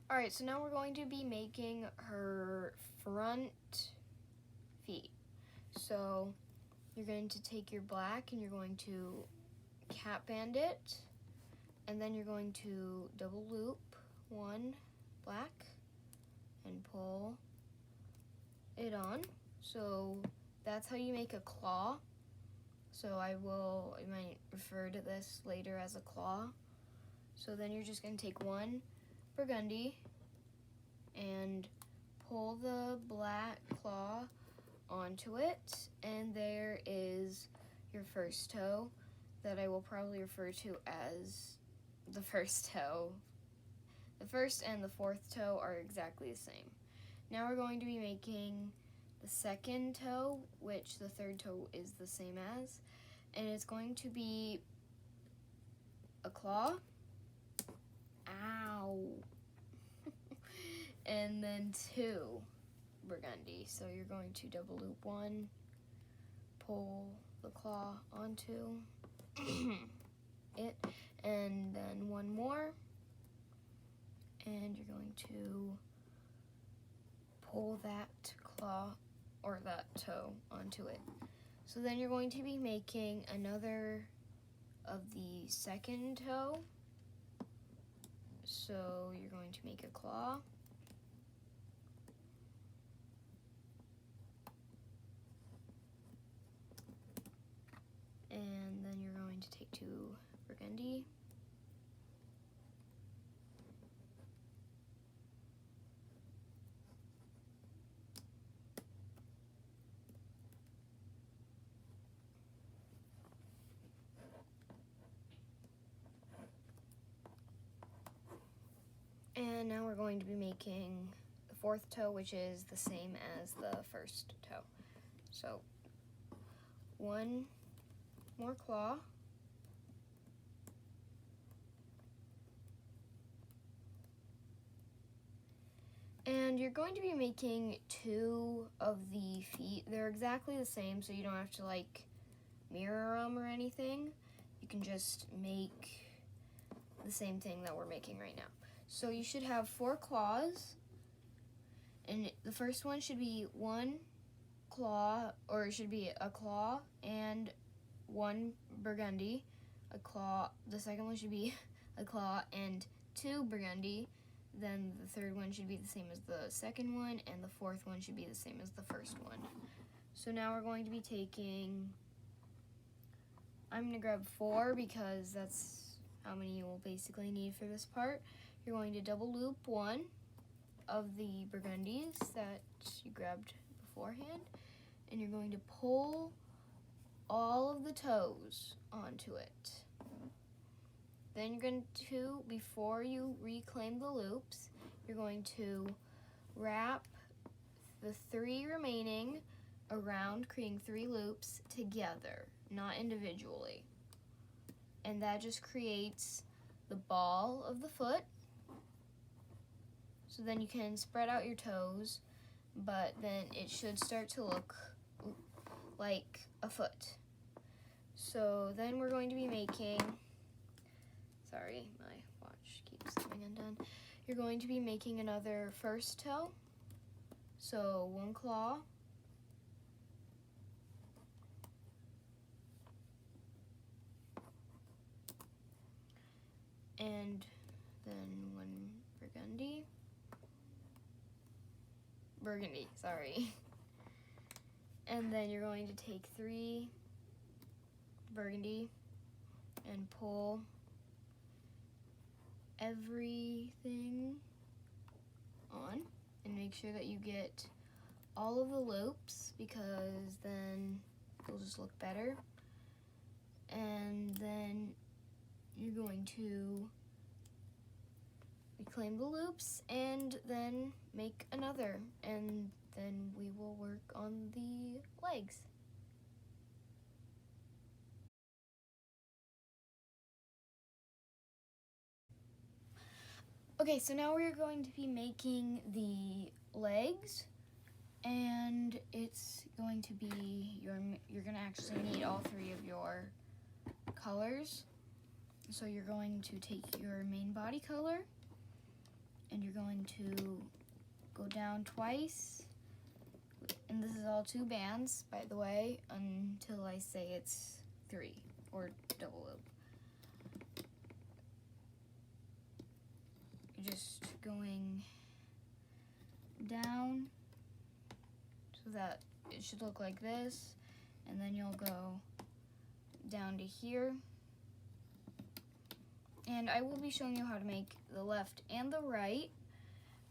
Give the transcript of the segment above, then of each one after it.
Alright, so now we're going to be making her front feet. So you're going to take your black and you're going to cap band it, and then you're going to double loop one black and pull it on. So that's how you make a claw. So I might refer to this later as a claw. So then you're just going to take one Burgundy and pull the black claw onto it, and there is your first toe that I will probably refer to as the first toe. The first and the fourth toe are exactly the same. Now we're going to be making the second toe, which the third toe is the same as, and it's going to be a claw. Ow. And then two Burgundy. So you're going to double loop one, pull the claw onto it, and then one more, and you're going to pull that claw or that toe onto it. So then you're going to be making another of the second toe. So you're going to make a claw, and then you're going to take two Burgundy, and now we're going to be making the fourth toe, which is the same as the first toe. So one more claw, and you're going to be making two of the feet. They're exactly the same, so you don't have to like mirror them or anything. You can just make the same thing that we're making right now. So you should have 4 claws, and the first one should be one claw, or it should be a claw and one Burgundy, a claw. The second one should be a claw and 2 Burgundy. Then the third one should be the same as the second one, and the fourth one should be the same as the first one. So now we're going to be taking, I'm going to grab 4 because that's how many you will basically need for this part. You're going to double loop one of the Burgundies that you grabbed beforehand, and you're going to pull all of the toes onto it. Then you're going to, before you reclaim the loops, you're going to wrap the 3 remaining around, creating 3 loops together, not individually. And that just creates the ball of the foot. So then you can spread out your toes, but then it should start to look like a foot. So then we're going to be making, sorry, my watch keeps coming undone. You're going to be making another first toe. So one claw, and then one Burgundy, sorry. And then you're going to take 3 Burgundy and pull everything on, and make sure that you get all of the loops, because then it'll just look better. And then you're going to reclaim the loops and then make another, and then we will work on the legs. Okay, so now we're going to be making the legs, and it's going to be you're going to actually need all 3 of your colors. So you're going to take your main body color, and you're going to go down twice, and this is all 2 bands, by the way, until I say it's 3 or double loop. You're just going down so that it should look like this, and then you'll go down to here. And I will be showing you how to make the left and the right.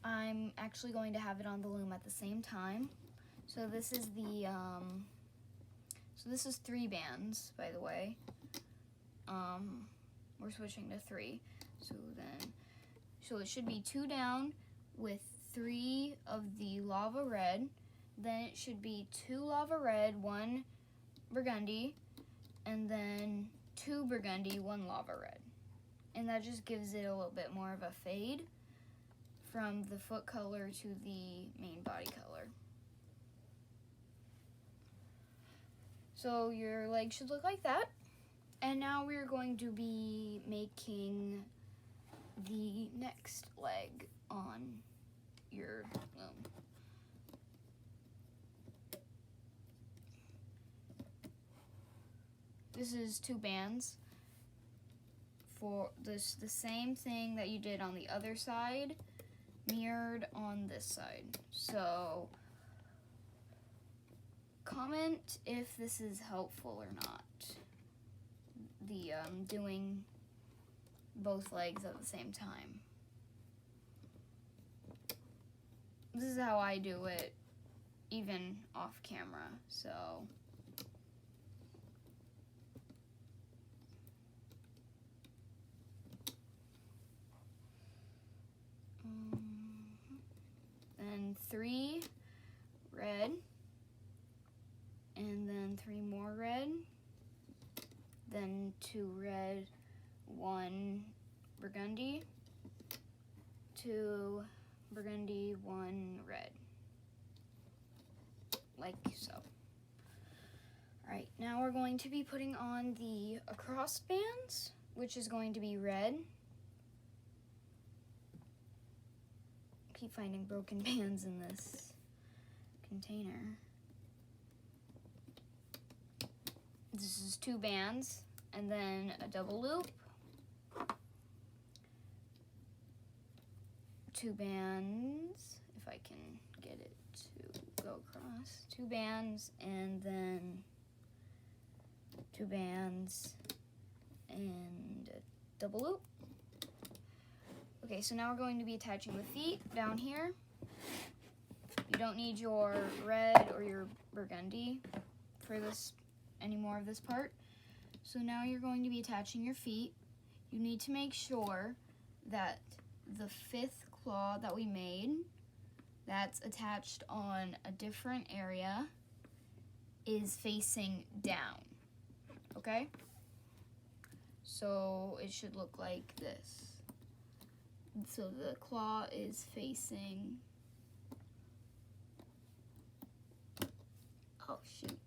I'm actually going to have it on the loom at the same time. So this is the, this is 3 bands, by the way. We're switching to 3. So it should be 2 down with 3 of the lava red. Then it should be 2 lava red, 1 burgundy, and then 2 burgundy, 1 lava red. And that just gives it a little bit more of a fade from the foot color to the main body color. So your leg should look like that. And now we're going to be making the next leg on your loom. This is 2 bands for this, the same thing that you did on the other side, mirrored on this side. So comment if this is helpful or not, the doing both legs at the same time. This is how I do it, even off camera, so. And 3 red, and then 3 more red, then 2 red, 1 burgundy, 2 burgundy, 1 red, like so. Alright, now we're going to be putting on the across bands, which is going to be red. Keep finding broken bands in this container. This is 2 bands, and then a double loop, 2 bands, if I can get it to go across, 2 bands, and then 2 bands, and a double loop. Okay, so now we're going to be attaching the feet down here. You don't need your red or your burgundy for this, any more of this part. So now you're going to be attaching your feet. You need to make sure that the 5th claw that we made, that's attached on a different area, is facing down, okay? So it should look like this. So the claw is facing, oh shoot.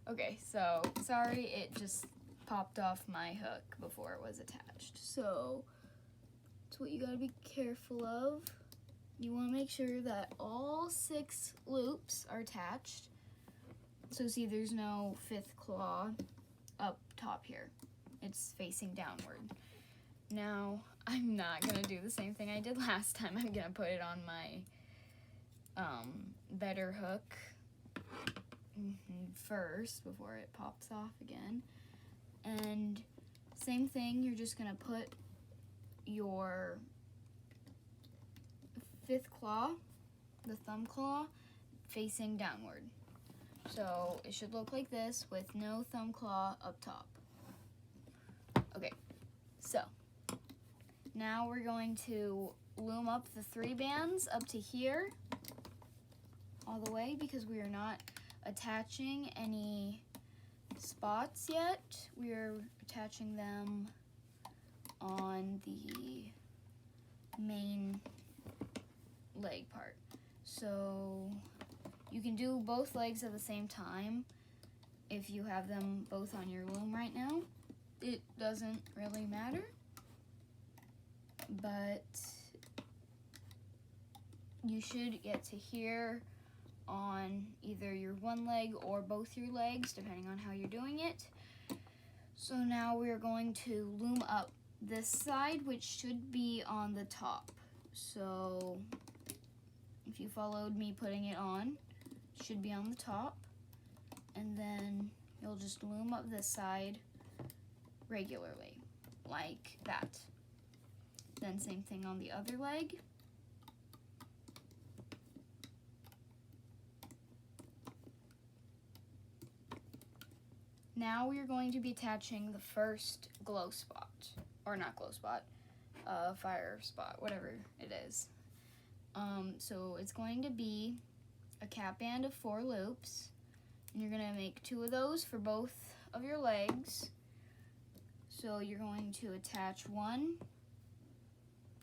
Okay, so sorry, it just popped off my hook before it was attached. So that's what you gotta be careful of. You wanna make sure that all 6 loops are attached. So see, there's no 5th claw up top here. It's facing downward. Now, I'm not gonna do the same thing I did last time. I'm gonna put it on my better hook first before it pops off again. And same thing, you're just gonna put your 5th claw, the thumb claw, facing downward. So it should look like this with no thumb claw up top. Okay, so now we're going to loom up the 3 bands up to here all the way, because we are not attaching any spots yet. We're attaching them on the main leg part. So you can do both legs at the same time if you have them both on your loom right now. It doesn't really matter. but you should get to here on either your one leg or both your legs, depending on how you're doing it. So now we're going to loom up this side, which should be on the top. So if you followed me putting it on, it should be on the top. And then you'll just loom up this side regularly, like that. Then same thing on the other leg. Now we're going to be attaching the first glow spot, or not glow spot, fire spot, whatever it is. So it's going to be a cap band of 4 loops, and you're gonna make 2 of those for both of your legs. So you're going to attach one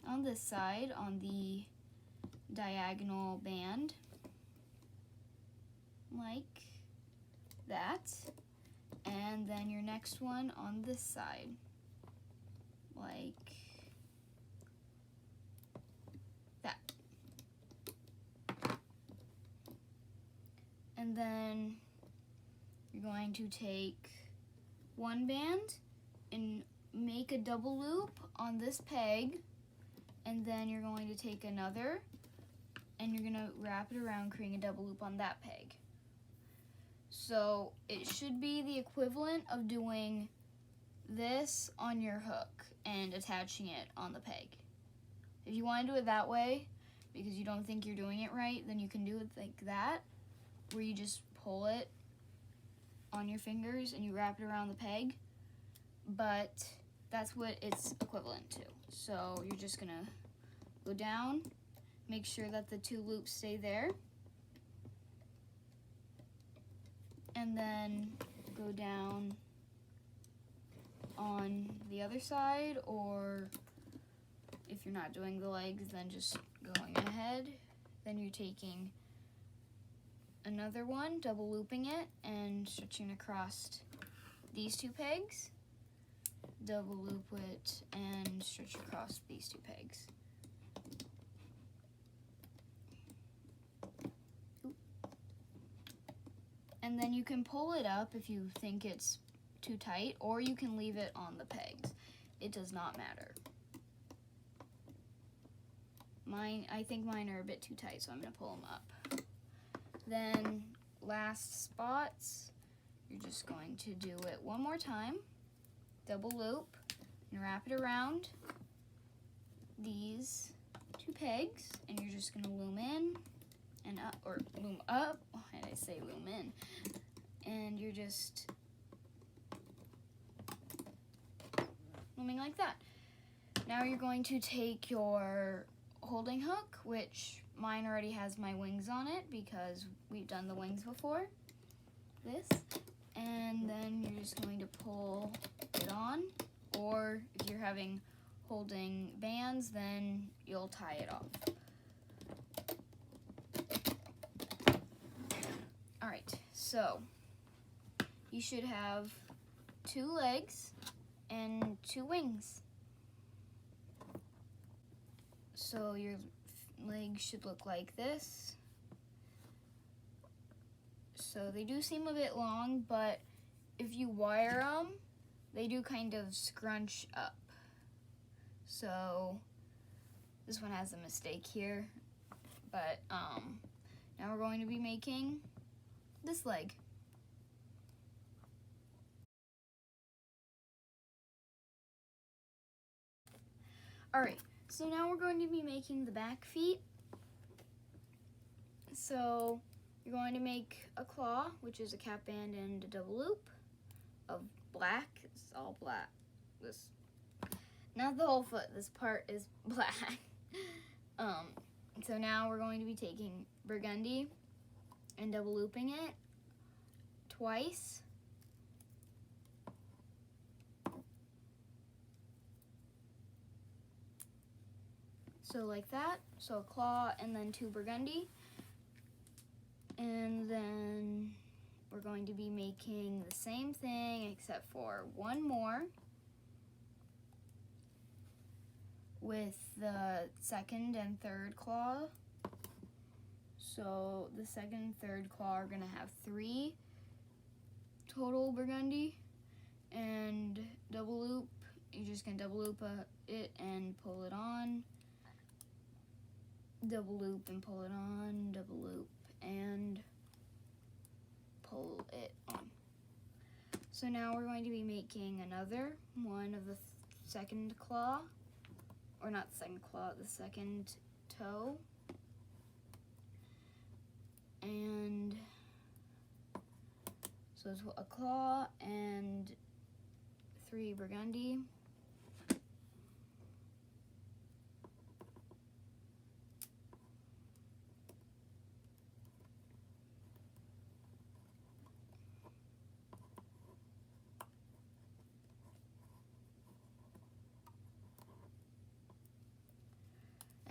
on this side on the diagonal band, like that. And then your next one on this side, like that. And then you're going to take one band and make a double loop on this peg, and then you're going to take another and you're gonna wrap it around, creating a double loop on that peg. So it should be the equivalent of doing this on your hook and attaching it on the peg. If you want to do it that way, because you don't think you're doing it right, then you can do it like that, where you just pull it on your fingers and you wrap it around the peg. But that's what it's equivalent to. So you're just gonna go down, make sure that the 2 loops stay there, and then go down on the other side, or if you're not doing the legs, then just going ahead. Then you're taking another one, double looping it, and stretching across these 2 pegs. Double loop it and stretch across these 2 pegs. And then you can pull it up if you think it's too tight, or you can leave it on the pegs. It does not matter. I think mine are a bit too tight, so I'm gonna pull them up. Then last spots, you're just going to do it one more time, double loop, and wrap it around these 2 pegs, and you're just gonna loom in and up, or loom up, why did I say loom in? And you're just looming like that. Now you're going to take your holding hook, which mine already has my wings on it because we've done the wings before, this, and then you're just going to pull it on, or if you're having holding bands, then you'll tie it off. Alright, so you should have 2 legs and 2 wings. So your legs should look like this. So they do seem a bit long, but if you wire them, they do kind of scrunch up. So this one has a mistake here, but now we're going to be making this leg. Alright, so now we're going to be making the back feet. So you're going to make a claw, which is a cap band and a double loop of black. It's all black. This, not the whole foot, this part is black. So now we're going to be taking Burgundy and double looping it twice. So like that, so a claw and then 2 Burgundy. And then we're going to be making the same thing except for one more. with the second and third claw. So the second and third claw are gonna have 3 total Burgundy, and double loop. You're just gonna double loop it and pull it on. Double loop and pull it on. Double loop and pull it on. So now we're going to be making another one of the second claw, or not the second claw, the second toe. And so it's a claw and 3 Burgundy.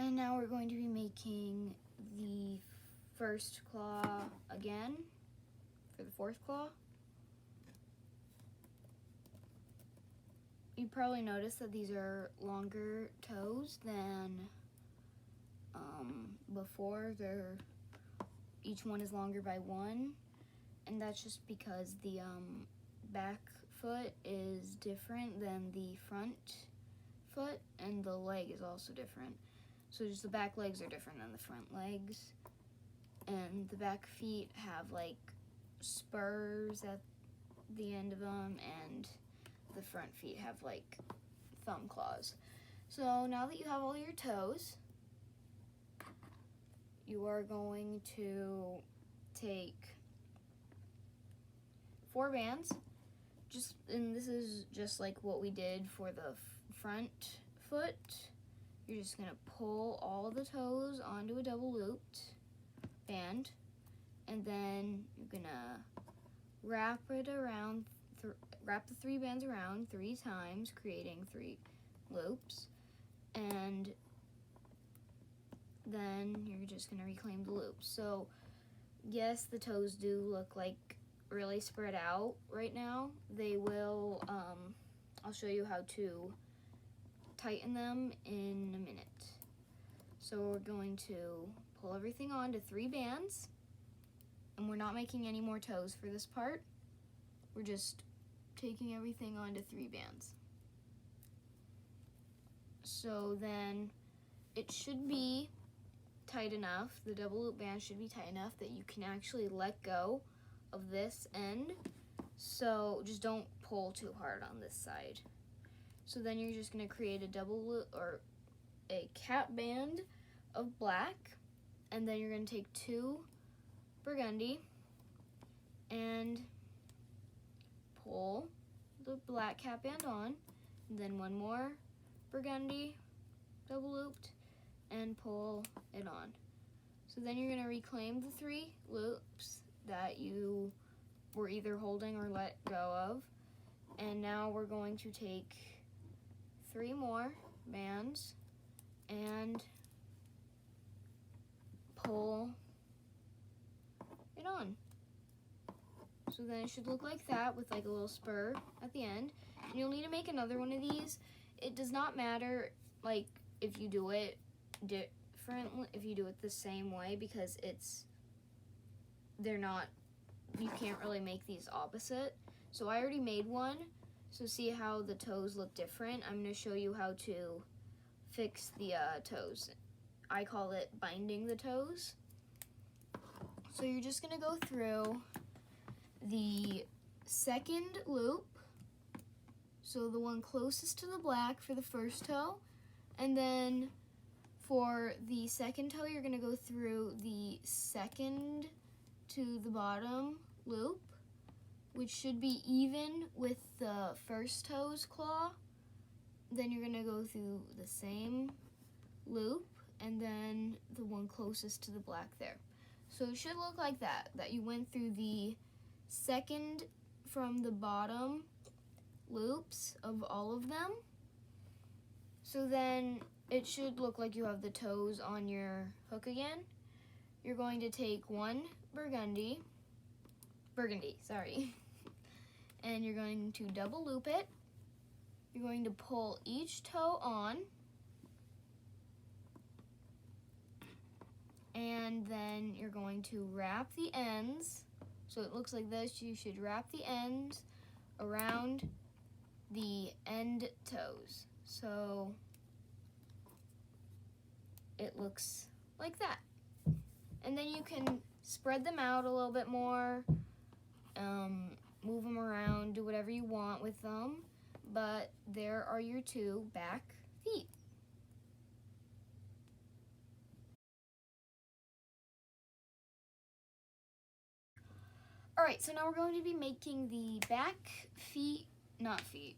And now we're going to be making the first claw again for the fourth claw. You probably noticed that these are longer toes than before. Each one is longer by 1, and that's just because the back foot is different than the front foot, and the leg is also different. So just the back legs are different than the front legs. And the back feet have like spurs at the end of them, and the front feet have like thumb claws. So now that you have all your toes, you are going to take 4 bands. And this is just like what we did for the front foot. You're just gonna pull all the toes onto a double looped band, and then you're gonna wrap it around, wrap the 3 bands around 3 times, creating 3 loops, and then you're just gonna reclaim the loops. So yes, the toes do look like really spread out right now. They will, I'll show you how to tighten them in a minute. So we're going to pull everything on to 3 bands, and we're not making any more toes for this part. We're just taking everything onto 3 bands. So then it should be tight enough, the double loop band should be tight enough that you can actually let go of this end. So just don't pull too hard on this side. So then you're just gonna create a double loop or a cap band of black, and then you're gonna take 2 Burgundy and pull the black cap band on, and then 1 more Burgundy double looped and pull it on. So then you're gonna reclaim the 3 loops that you were either holding or let go of, and now we're going to take 3 more bands and pull it on. So then it should look like that with like a little spur at the end. And you'll need to make another one of these. It does not matter like if you do it differently, if you do it the same way, because you can't really make these opposite. So I already made one. So see how the toes look different? I'm going to show you how to fix the toes. I call it binding the toes. So you're just going to go through the second loop, so the one closest to the black for the first toe, and then for the second toe you're going to go through the second to the bottom loop, which should be even with the first toe's claw. Then you're gonna go through the same loop and then the one closest to the black there. So it should look like that you went through the second from the bottom loops of all of them. So then it should look like you have the toes on your hook again. You're going to take 1 Burgundy, and you're going to double loop it. You're going to pull each toe on, And then you're going to wrap the ends. So it looks like this. You should wrap the ends around the end toes. So it looks like that. And then you can spread them out a little bit more, move them around, do whatever you want with them. But there are your two back feet. Alright, so now we're going to be making the back feet, not feet,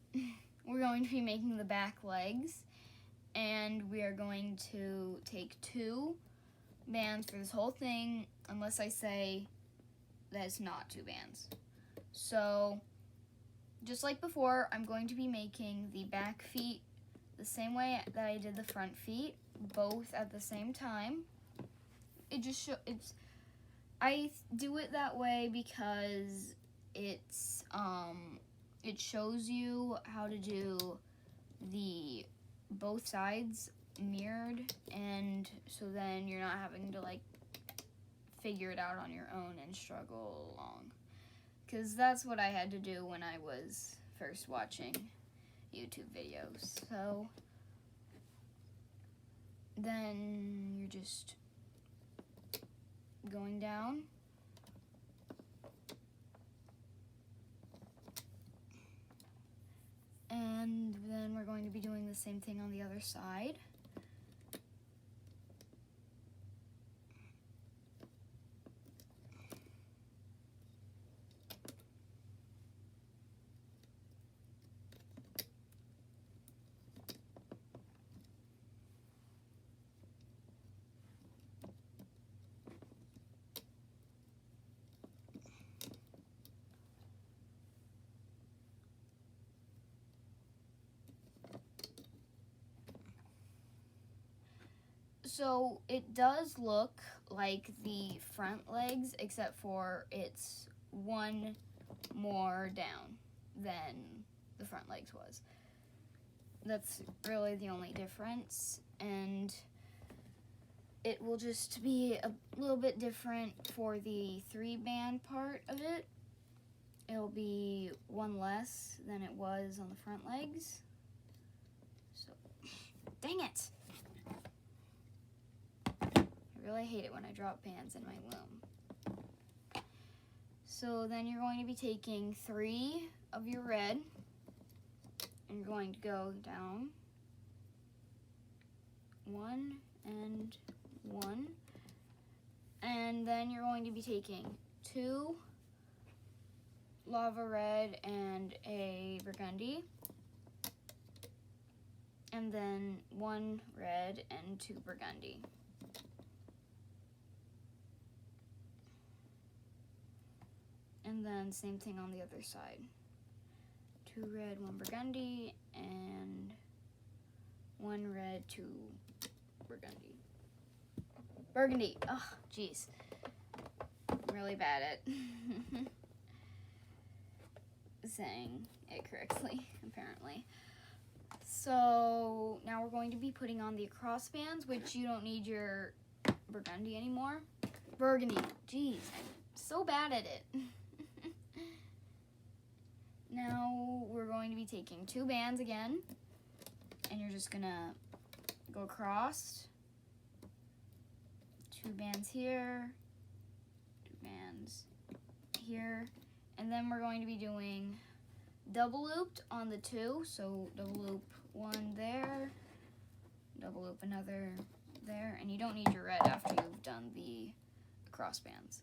we're going to be making the back legs, and we are going to take 2 bands for this whole thing, unless I say that it's not 2 bands. So, just like before, I'm going to be making the back feet the same way that I did the front feet, both at the same time. I do it that way because it shows you how to do the both sides mirrored, and so then you're not having to like figure it out on your own and struggle along, because that's what I had to do when I was first watching YouTube videos. So then you're just going down, and then we're going to be doing the same thing on the other side. So it does look like the front legs, except for it's one more down than the front legs was. That's really the only difference, and it will just be a little bit different for the 3-band part of it. It'll be one less than it was on the front legs. So, dang it! I really hate it when I drop bands in my loom. So then you're going to be taking 3 of your red, and you're going to go down 1 and 1, and then you're going to be taking 2 lava red and a burgundy, and then 1 red and 2 burgundy. And then same thing on the other side. 2 red, 1 burgundy, and 1 red, 2 burgundy. Burgundy. Oh, jeez. I'm really bad at saying it correctly, apparently. So now we're going to be putting on the crossbands, which you don't need your burgundy anymore. Burgundy. Jeez, I'm so bad at it. Now we're going to be taking 2 bands again, and you're just gonna go across. 2 bands here, 2 bands here, and then we're going to be doing double looped on the 2, so double loop 1 there, double loop another there, and you don't need your red after you've done the crossbands.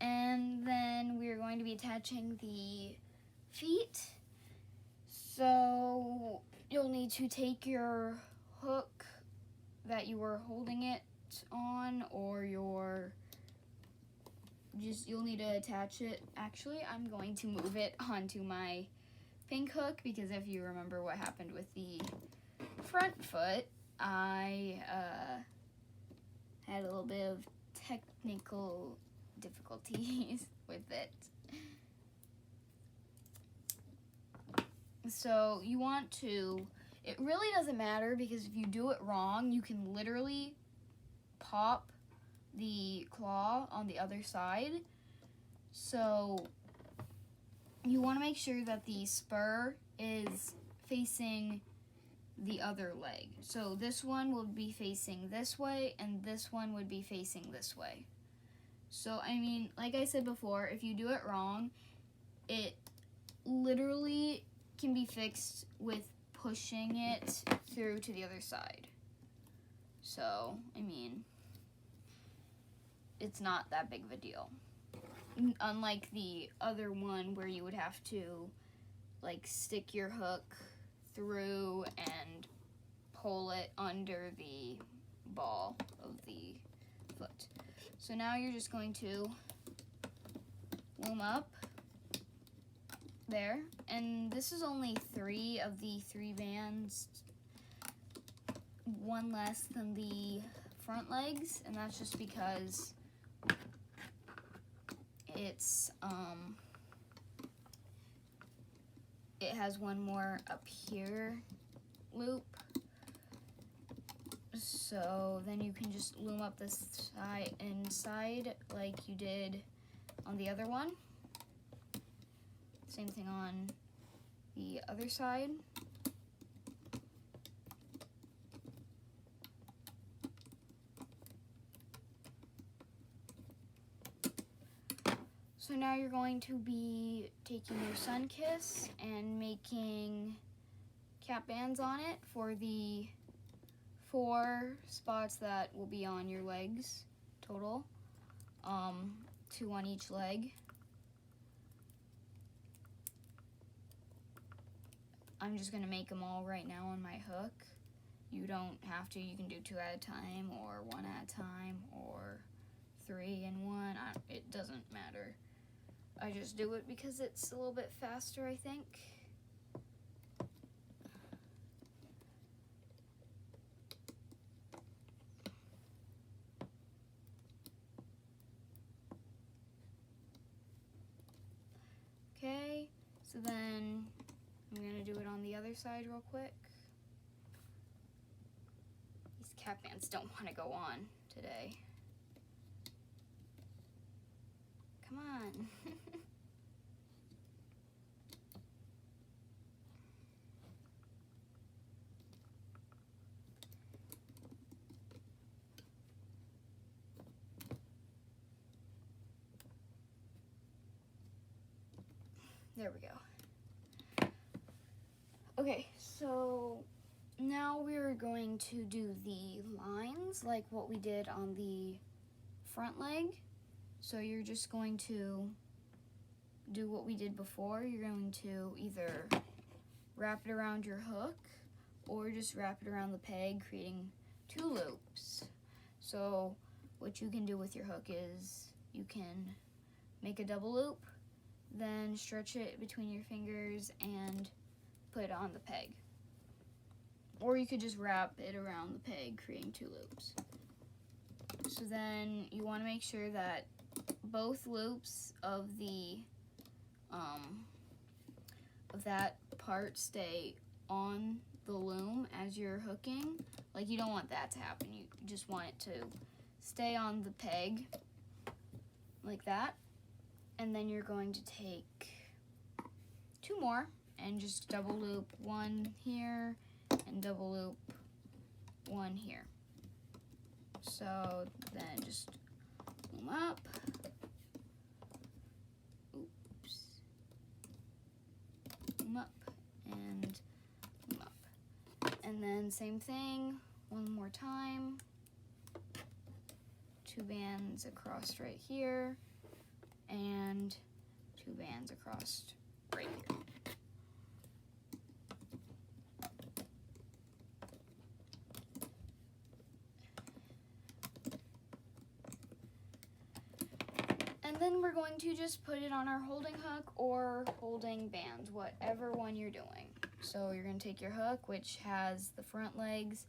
And then we're going to be attaching the feet. So you'll need to take your hook that you were holding it on, or you'll need to attach it. Actually, I'm going to move it onto my pink hook, because if you remember what happened with the front foot, I had a little bit of technical difficulties with it. So you want to, it really doesn't matter because if you do it wrong, you can literally pop the claw on the other side. So you want to make sure that the spur is facing the other leg. So this one will be facing this way and this one would be facing this way. So I mean, like I said before, if you do it wrong, it literally can be fixed with pushing it through to the other side. So, I mean, it's not that big of a deal. Unlike the other one where you would have to like stick your hook through and pull it under the ball of the foot. So now you're just going to loom up there, and this is only 3 of the 3 bands, one less than the front legs, and that's just because it's it has one more up here loop. So then you can just loom up this side and side like you did on the other one. Same thing on the other side. So now you're going to be taking your Sun Kiss and making cap bands on it for the 4 spots that will be on your legs total, 2 on each leg. I'm just gonna make them all right now on my hook. You don't have to, you can do 2 at a time or 1 at a time or 3 and 1, it doesn't matter. I just do it because it's a little bit faster, I think. Okay, so then I'm gonna do it on the other side real quick. These cap bands don't want to go on today. Come on. There we go. Okay, so now we're going to do the lines like what we did on the front leg. So you're just going to do what we did before. You're going to either wrap it around your hook or just wrap it around the peg, creating 2 loops. So what you can do with your hook is you can make a double loop, then stretch it between your fingers and put it on the peg. Or you could just wrap it around the peg, creating 2 loops. So then you want to make sure that both loops of the of that part stay on the loom as you're hooking. Like, you don't want that to happen. You just want it to stay on the peg like that. And then you're going to take 2 more and just double loop 1 here and double loop 1 here. So then just loom up. Oops. Loom up and loom up. And then same thing, 1 more time. 2 bands across right here and 2 bands across right here. And then we're going to just put it on our holding hook or holding bands, whatever one you're doing. So you're going to take your hook, which has the front legs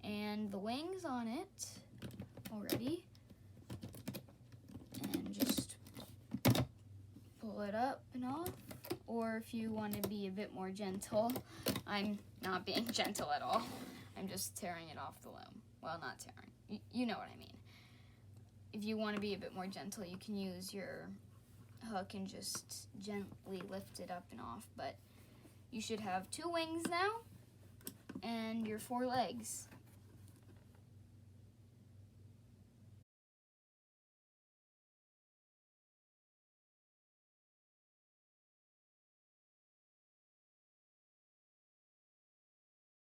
and the wings on it already, and just pull it up and off, or or if you want to be a bit more gentle. I'm not being gentle at all. I'm just tearing it off the loom. Well, not tearing. You know what I mean. If you want to be a bit more gentle, you can use your hook and just gently lift it up and off. But you should have 2 wings now and your 4 legs.